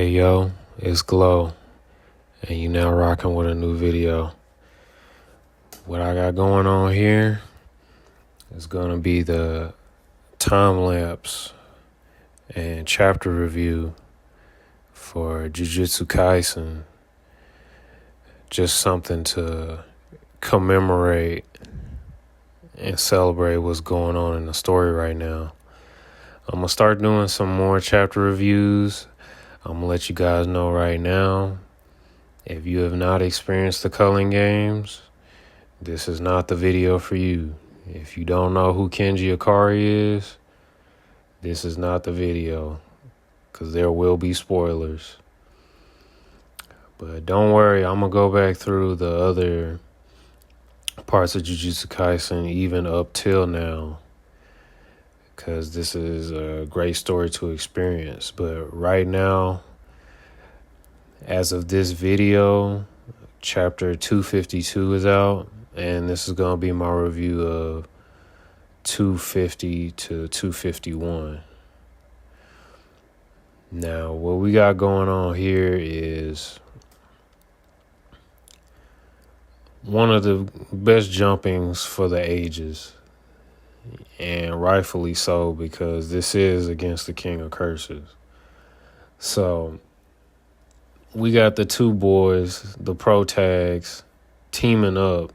Hey yo, it's Glow, and you now rocking with a new video. What I got going on here is gonna be the time lapse and chapter review for Jujutsu Kaisen. Just something to commemorate and celebrate what's going on in the story right now. I'm gonna start doing some more chapter reviews. I'm gonna let you guys know right now, if you have not experienced the culling games, this is not the video for you. If you don't know who Kenji Akari is, this is not the video, because there will be spoilers. But don't worry, I'm going to go back through the other parts of Jujutsu Kaisen even up till now, because this is a great story to experience. But right now, as of this video, chapter 252 is out, and this is going to be my review of 250 to 251. Now, what we got going on here is one of the best jumpings for the ages, and rightfully so, because this is against the King of Curses. So we got the two boys, the pro tags, teaming up,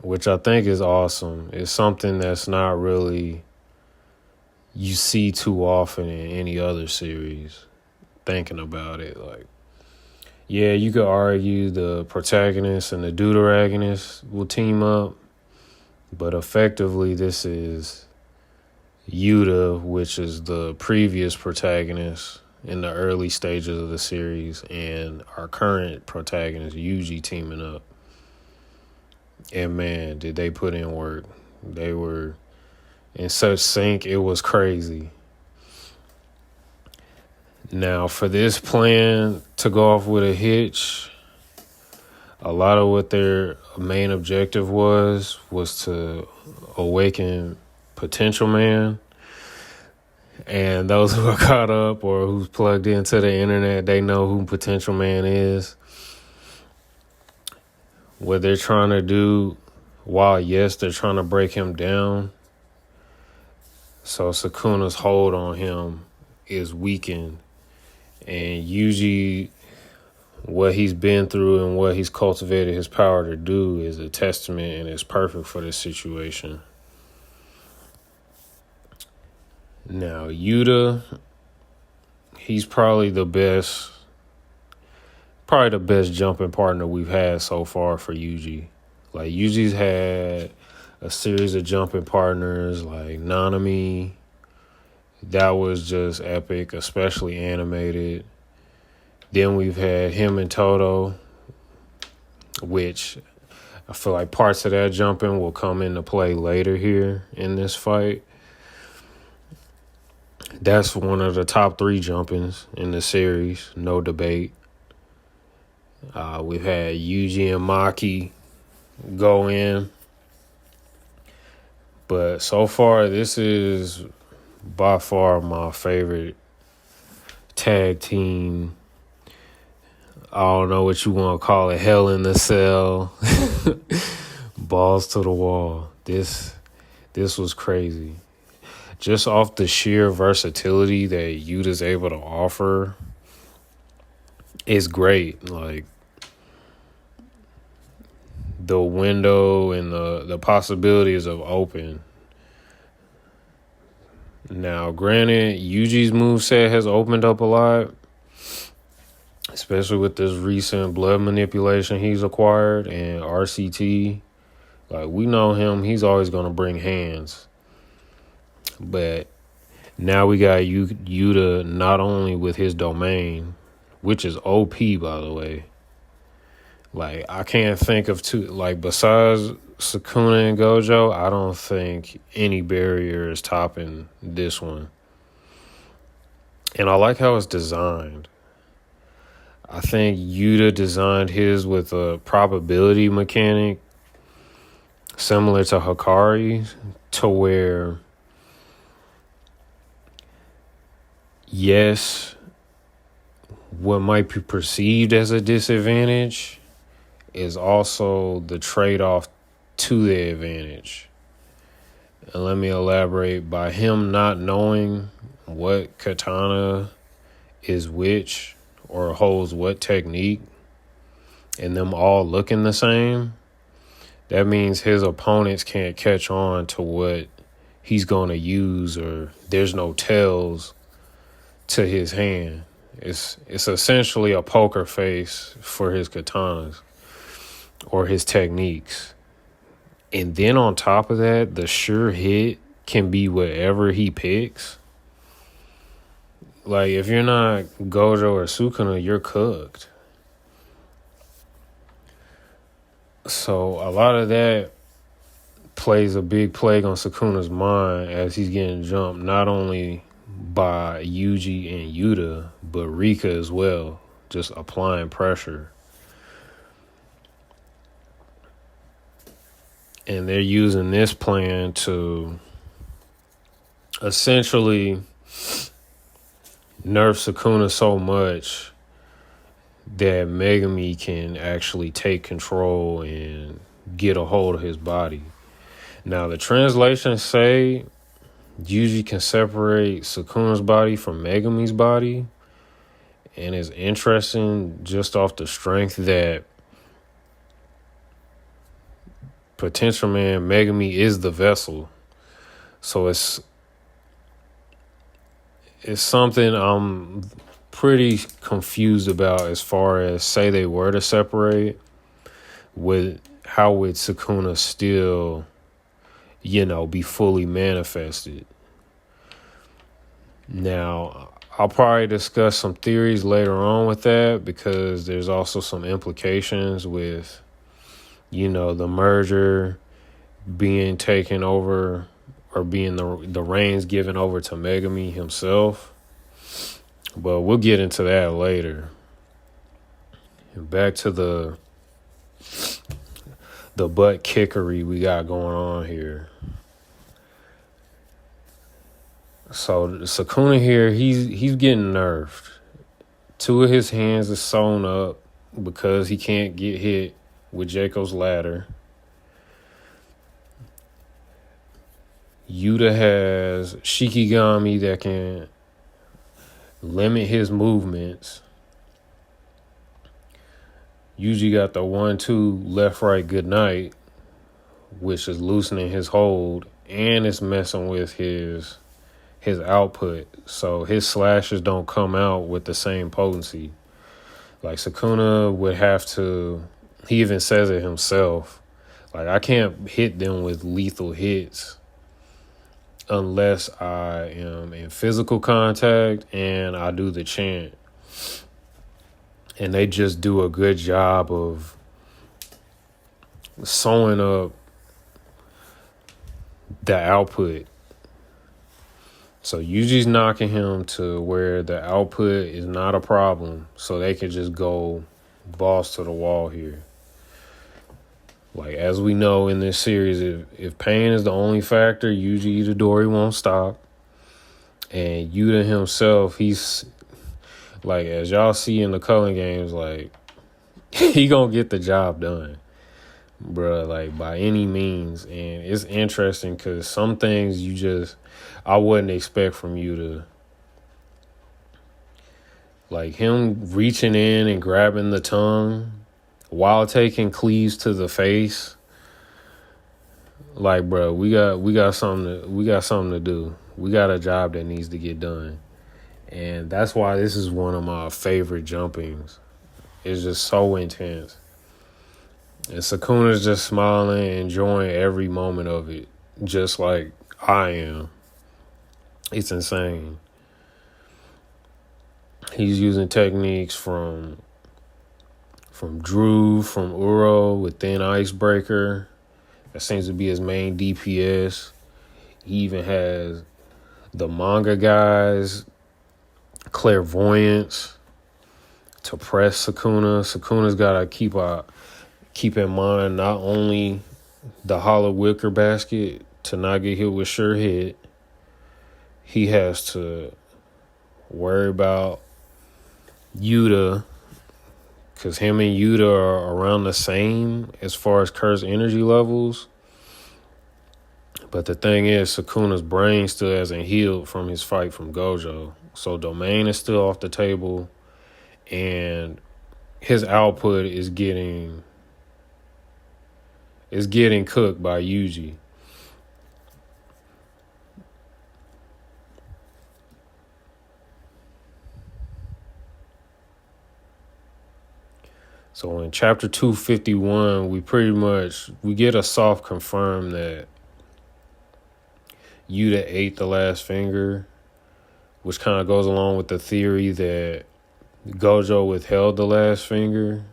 which I think is awesome. It's something that's not really you see too often in any other series. Thinking about it, like, yeah, you could argue the protagonist and the deuteragonist will team up, but effectively this is Yuta, which is the previous protagonist in the early stages of the series, and our current protagonist, Yuji, teaming up. And man, did they put in work. They were in such sync, it was crazy. Now, for this plan to go off with a hitch, a lot of what their main objective was to awaken Potential Man. And those who are caught up or who's plugged into the internet, they know who Potential Man is. What they're trying to do, while yes, they're trying to break him down, so Sukuna's hold on him is weakened. And usually what he's been through and what he's cultivated his power to do is a testament and is perfect for this situation. Now, Yuta, he's probably the best jumping partner we've had so far for Yuji. Like, Yuji's had a series of jumping partners like Nanami. That was just epic, especially animated. Then we've had him and Toto, which I feel like parts of that jumping will come into play later here in this fight. That's one of the top 3 jumpings in the series, no debate. We've had Yuji and Maki go in. But so far, this is by far my favorite tag team. I don't know what you want to call it. Hell in the Cell. Balls to the wall. This was crazy. Just off the sheer versatility that Yuta's able to offer, it's great. Like, the window and the possibilities of open. Now, granted, Yuji's moveset has opened up a lot, especially with this recent blood manipulation he's acquired and RCT. Like, we know him, he's always going to bring hands. But now we got Yuta not only with his domain, which is OP, by the way. Like, I can't think of two, like, besides Sukuna and Gojo, I don't think any barrier is topping this one. And I like how it's designed. I think Yuta designed his with a probability mechanic similar to Hikari, to where, yes, what might be perceived as a disadvantage is also the trade-off to the advantage. And let me elaborate. By him not knowing what katana is which or holds what technique, and them all looking the same, that means his opponents can't catch on to what he's going to use, or there's no tells to his hand. It's essentially a poker face for his katanas or his techniques. And then on top of that, the sure hit can be whatever he picks. Like, if you're not Gojo or Sukuna, you're cooked. So a lot of that plays a big plague on Sukuna's mind as he's getting jumped not only by Yuji and Yuta, but Rika as well, just applying pressure. And they're using this plan to essentially nerf Sukuna so much that Megami can actually take control and get a hold of his body. Now, the translations say Yuji can separate Sukuna's body from Megami's body. And it's interesting just off the strength that Potential Man Megami is the vessel. So it's something I'm pretty confused about as far as, say they were to separate, with how would Sukuna still, be fully manifested. Now, I'll probably discuss some theories later on with that, because there's also some implications with, the merger being taken over, or being the reins given over to Megami himself. But we'll get into that later. And back to the butt kickery we got going on here. So Sukuna here, he's getting nerfed. 2 of his hands are sewn up because he can't get hit with Jacob's ladder. Yuta has Shikigami that can limit his movements. Yuji got the 1-2 left right good night, which is loosening his hold, and it's messing with his output, so his slashes don't come out with the same potency. Like, Sukuna would have to, he even says it himself, like, I can't hit them with lethal hits unless I am in physical contact and I do the chant. And they just do a good job of sewing up the output. So Yuji's knocking him to where the output is not a problem, so they can just go balls to the wall here. Like, as we know in this series, if pain is the only factor, Yuji Itadori won't stop. And Yuta himself, he's like, as y'all see in the Culling games, like, he gonna get the job done, bruh, like, by any means. And it's interesting because some things I wouldn't expect from Yuta. Like, him reaching in and grabbing the tongue while taking cleaves to the face. Like, bro, we got something to do. We got a job that needs to get done. And that's why this is one of my favorite jumpings. It's just so intense. And Sukuna's just smiling, enjoying every moment of it, just like I am. It's insane. He's using techniques from Drew, from Uro with Thin Icebreaker. That seems to be his main DPS. He even has the manga guys, Clairvoyance, to press Sukuna. Sukuna's got to keep in mind not only the hollow wicker basket to not get hit with sure hit, he has to worry about Yuta, because him and Yuta are around the same as far as curse energy levels. But the thing is, Sukuna's brain still hasn't healed from his fight from Gojo. So Domain is still off the table, and his output is getting cooked by Yuji. So in chapter 251, we get a soft confirm that Yuta ate the last finger, which kind of goes along with the theory that Gojo withheld the last finger.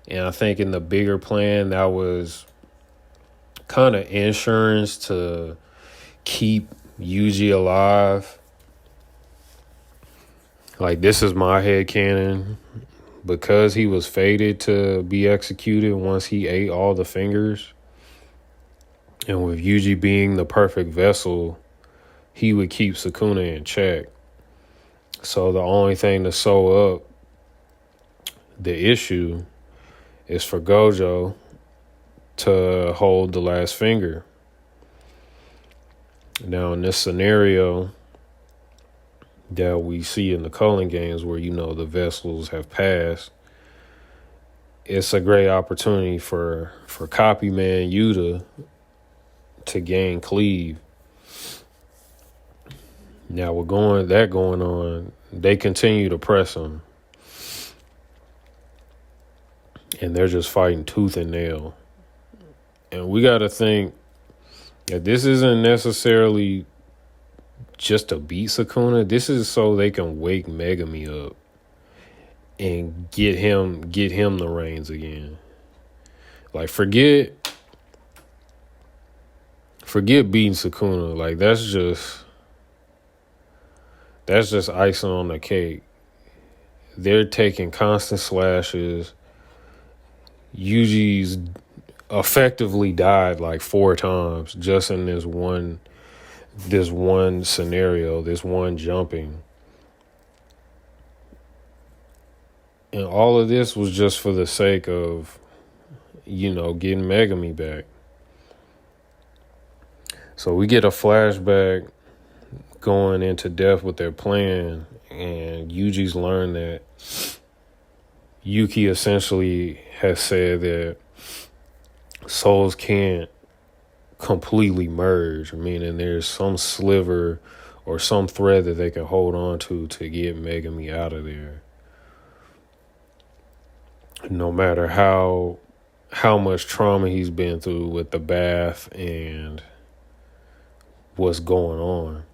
And I think in the bigger plan, that was kind of insurance to keep Yuji alive. Like, this is my headcanon. Because he was fated to be executed once he ate all the fingers, and with Yuji being the perfect vessel, he would keep Sukuna in check. So the only thing to sew up the issue is for Gojo to hold the last finger. Now, in this scenario that we see in the Culling games where, the vessels have passed, it's a great opportunity for copy man Yuta to gain cleave. Now, with that going on, they continue to press him, and they're just fighting tooth and nail. And we got to think that this isn't necessarily just to beat Sukuna. This is so they can wake Megami up and get him the reins again. Like, forget beating Sukuna. Like, that's just icing on the cake. They're taking constant slashes. Yuji's effectively died like 4 times just in this one scenario, this one jumping. And all of this was just for the sake of, getting Megami back. So we get a flashback going into depth with their plan, and Yuji's learned that Yuki essentially has said that souls can't completely merge, meaning there's some sliver or some thread that they can hold on to get Megami out of there. No matter how much trauma he's been through with the bath and what's going on.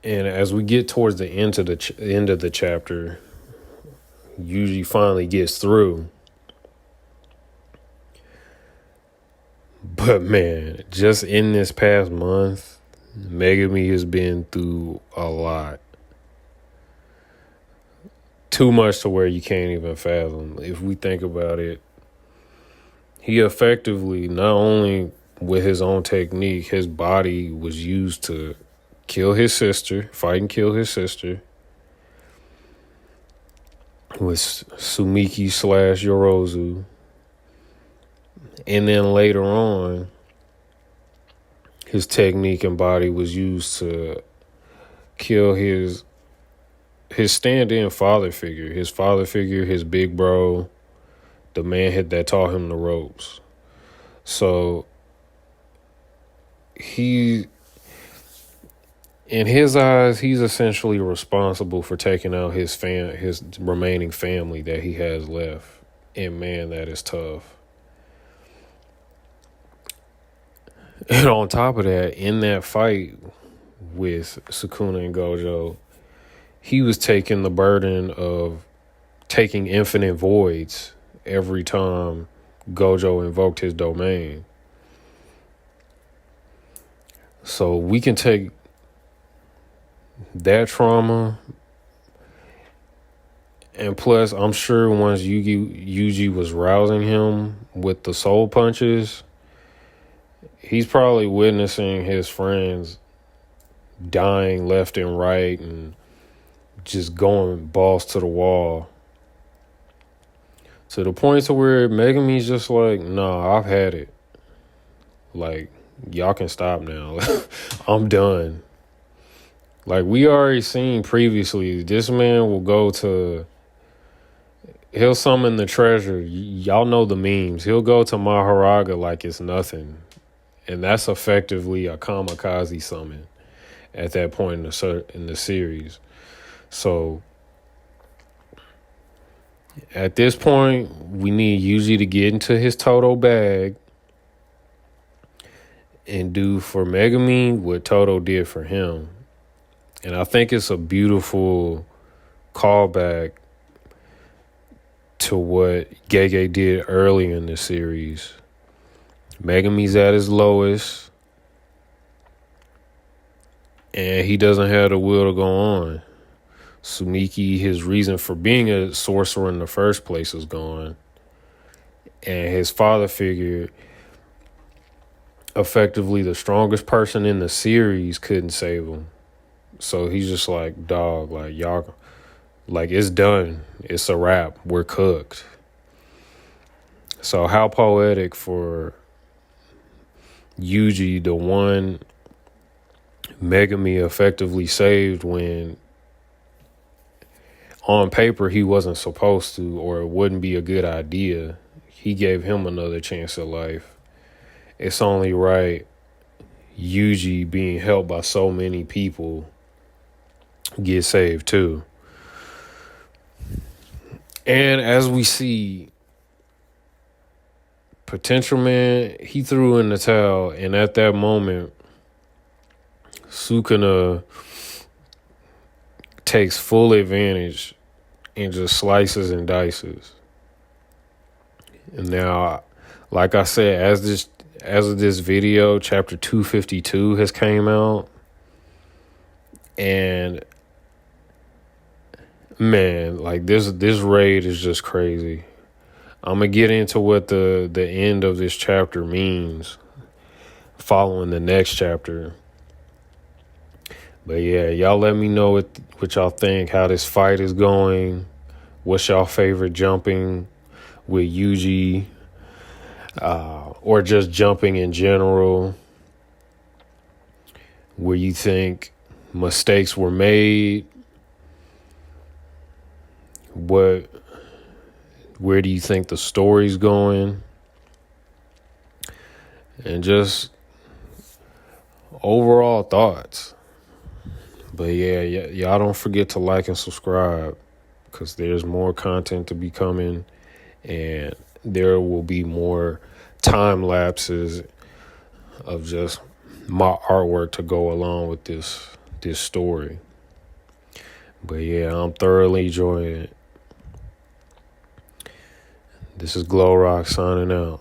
And as we get towards the end of the chapter, Yuji finally gets through. But man, just in this past month, Megami has been through a lot. Too much to where you can't even fathom. If we think about it, he effectively, not only with his own technique, his body was used to kill his sister, fight and kill his sister with Sumiki / Yorozu. And then later on, his technique and body was used to kill his stand-in father figure. His father figure, his big bro, the man that taught him the ropes. So he, in his eyes, he's essentially responsible for taking out his remaining family that he has left. And man, that is tough. And on top of that, in that fight with Sukuna and Gojo, he was taking the burden of taking infinite voids every time Gojo invoked his domain. So we can take that trauma, and plus, I'm sure once Yuji was rousing him with the soul punches, he's probably witnessing his friends dying left and right and just going balls to the wall. To the point to where Megumi's just like, nah, I've had it. Like, y'all can stop now. I'm done. Like, we already seen previously, this man will go to, he'll summon the treasure. Y'all know the memes. He'll go to Maharaga like it's nothing. And that's effectively a kamikaze summon at that point in the series. So, at this point, we need Yuji to get into his Toto bag and do for Megumi what Toto did for him. And I think it's a beautiful callback to what Gege did earlier in the series. Megumi's at his lowest, and he doesn't have the will to go on. Sumiki, his reason for being a sorcerer in the first place, is gone. And his father figure, effectively the strongest person in the series, couldn't save him. So he's just like, dog, like, y'all, like, it's done. It's a wrap. We're cooked. So how poetic for Yuji, the one Megumi effectively saved when on paper he wasn't supposed to, or it wouldn't be a good idea. He gave him another chance at life. It's only right Yuji, being helped by so many people, get saved too. And as we see, Potential Man, he threw in the towel, and at that moment, Sukuna takes full advantage and just slices and dices. And now, like I said, as of this video, chapter 252 has came out, and man, like this raid is just crazy. I'm gonna get into what the end of this chapter means following the next chapter. But yeah, y'all let me know what y'all think, how this fight is going. What's y'all favorite jumping with Yuji, or just jumping in general? Where you think mistakes were made? Where do you think the story's going? And just overall thoughts. But yeah, y'all don't forget to like and subscribe, because there's more content to be coming, and there will be more time lapses of just my artwork to go along with this story. But yeah, I'm thoroughly enjoying it. This is Glow Rock signing out.